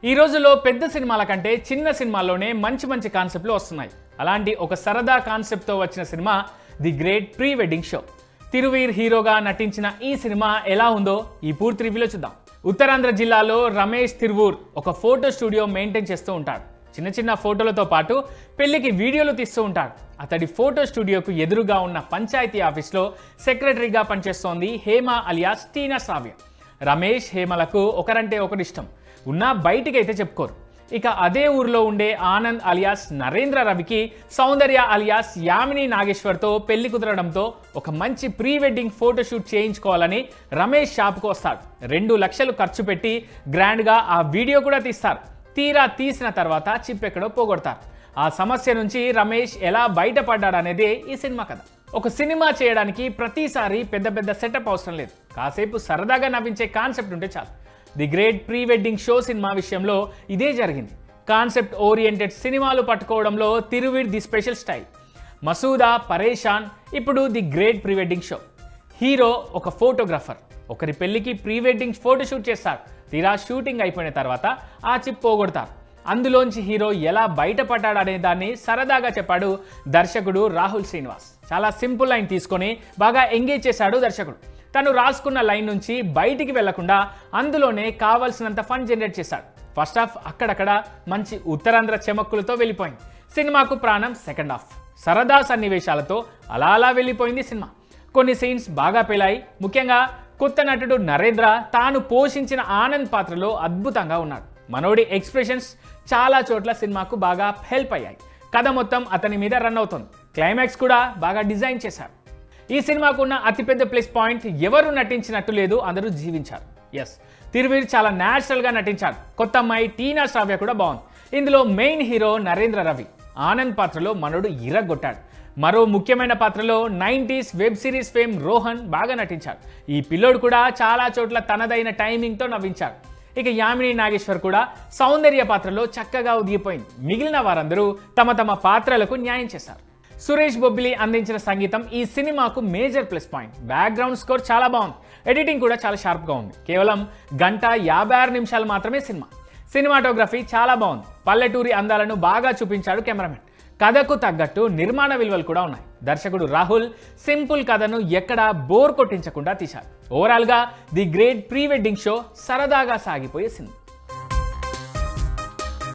ఈ రోజుల్లో పెద్ద సినిమాల కంటే చిన్న సినిమాల్లోనే మంచి కాన్సెప్ట్లు వస్తున్నాయి. అలాంటి ఒక సరదా కాన్సెప్ట్తో వచ్చిన cinema the great pre wedding show. Thiruveer హీరోగా నటించిన ఈ సినిమా ఎలా ఉందో ఈ పూర్తి రివ్యూలో చూద్దాం. ఉత్తరాంధ్ర జిల్లాలో రమేష్ తిరువూర్ ఒక ఫోటో స్టూడియో మెయింటైన్ చేస్తూ ఉంటాడు. చిన్న ఫోటోలతో పాటు పెళ్లికి వీడియోలు తీస్తూ ఉంటాడు. అతడి ఫోటో స్టూడియోకు ఎదురుగా ఉన్న పంచాయతీ ఆఫీస్లో సెక్రటరీగా పనిచేస్తోంది హేమ అలియాస్ టీనా శ్రావ్య. రమేష్ హేమలకు ఒకరంటే ఒకటి ఇష్టం ఉన్నా బయటికైతే చెప్పుకోరు. ఇక అదే ఊర్లో ఉండే ఆనంద్ అలియాస్ నరేంద్ర రవికి సౌందర్య అలియాస్ యామిని నాగేశ్వర్తో పెళ్లి కుదరడంతో ఒక మంచి ప్రీ వెడ్డింగ్ ఫోటోషూట్ చేయించుకోవాలని రమేష్ షాప్కు వస్తాడు. 2 లక్షలు ఖర్చు పెట్టి గ్రాండ్గా ఆ వీడియో కూడా తీస్తారు. తీరా తీసిన తర్వాత చిప్పెక్కడో పోగొడతారు. ఆ సమస్య నుంచి రమేష్ ఎలా బయటపడ్డాడనేదే ఈ సినిమా కథ. ఒక సినిమా చేయడానికి ప్రతిసారి పెద్ద సెటప్ అవసరం లేదు. కాసేపు సరదాగా నవ్వించే కాన్సెప్ట్ ఉంటే చాలు. The great pre wedding show cinema విషయంలో ఇదే జరిగింది. కాన్సెప్ట్ ఓరియంటెడ్ సినిమాలు పట్టుకోవడంలో Thiruveer the special style. Masooda, Pareshan, ఇప్పుడు the great pre wedding show. Hero ఒక ఫోటోగ్రాఫర్ ఒకరి పెళ్లికి ప్రీ వెడ్డింగ్ ఫోటోషూట్ చేస్తారు. తీరా షూటింగ్ అయిపోయిన తర్వాత ఆ చిప్ పోగొడతారు. అందులోంచి హీరో ఎలా బయటపడ్డాడనే దాన్ని సరదాగా చెప్పాడు దర్శకుడు రాహుల్ శ్రీనివాస్. చాలా సింపుల్ లైన్ తీసుకొని బాగా ఎంగేజ్ చేశాడు దర్శకుడు. తను రాసుకున్న లైన్ నుంచి బయటికి వెళ్లకుండా అందులోనే కావాల్సినంత ఫన్ జనరేట్ చేశాడు. ఫస్ట్ హాఫ్ అక్కడక్కడ మంచి ఉత్తరాంధ్ర చెమక్కులతో వెళ్ళిపోయింది. సినిమాకు ప్రాణం సెకండ్ హాఫ్. సరదా సన్నివేశాలతో అలా వెళ్ళిపోయింది సినిమా. కొన్ని సీన్స్ బాగా పేలాయి. ముఖ్యంగా కొత్త నటుడు నరేంద్ర తాను పోషించిన ఆనంద్ పాత్రలో అద్భుతంగా ఉన్నాడు. మనోడి ఎక్స్ప్రెషన్స్ చాలా చోట్ల సినిమాకు బాగా హెల్ప్ అయ్యాయి. కథ మొత్తం అతని మీద రన్ అవుతుంది. క్లైమాక్స్ కూడా బాగా డిజైన్ చేశారు. ఈ సినిమాకు ఉన్న అతిపెద్ద ప్లస్ పాయింట్ ఎవరు నటించినట్టు లేదు, అందరూ జీవించారు. ఎస్, తిరువీర్ చాలా న్యాచురల్గా నటించాడు. కొత్త అమ్మాయి టీనా శ్రావ్య కూడా బాగుంది. ఇందులో మెయిన్ హీరో నరేంద్ర రవి ఆనంద్ పాత్రలో మనోడు ఇరగొట్టాడు. మరో ముఖ్యమైన పాత్రలో 90s web series fame Rohan బాగా నటించాడు. ఈ పిల్లోడు కూడా చాలా చోట్ల తనదైన టైమింగ్తో నవ్వించాడు. ఇక యామిని నాగేశ్వర్ కూడా సౌందర్య పాత్రలో చక్కగా ఉదిగిపోయింది. మిగిలిన వారందరూ తమ పాత్రలకు న్యాయం చేశారు. సురేష్ బొబ్బిలి అందించిన సంగీతం ఈ సినిమాకు major plus point. Background score చాలా బాగుంది. ఎడిటింగ్ కూడా చాలా షార్ప్గా ఉంది. కేవలం 1:56 మాత్రమే సినిమా. సినిమాటోగ్రఫీ చాలా బాగుంది. పల్లెటూరి అందాలను బాగా చూపించాడు కెమెరామెన్. కథకు తగ్గట్టు నిర్మాణ విలువలు కూడా ఉన్నాయి. దర్శకుడు రాహుల్ సింపుల్ కథను ఎక్కడా బోర్ కొట్టించకుండా తీశారు. ఓవరాల్గా the great pre wedding show సరదాగా సాగిపోయే సినిమా.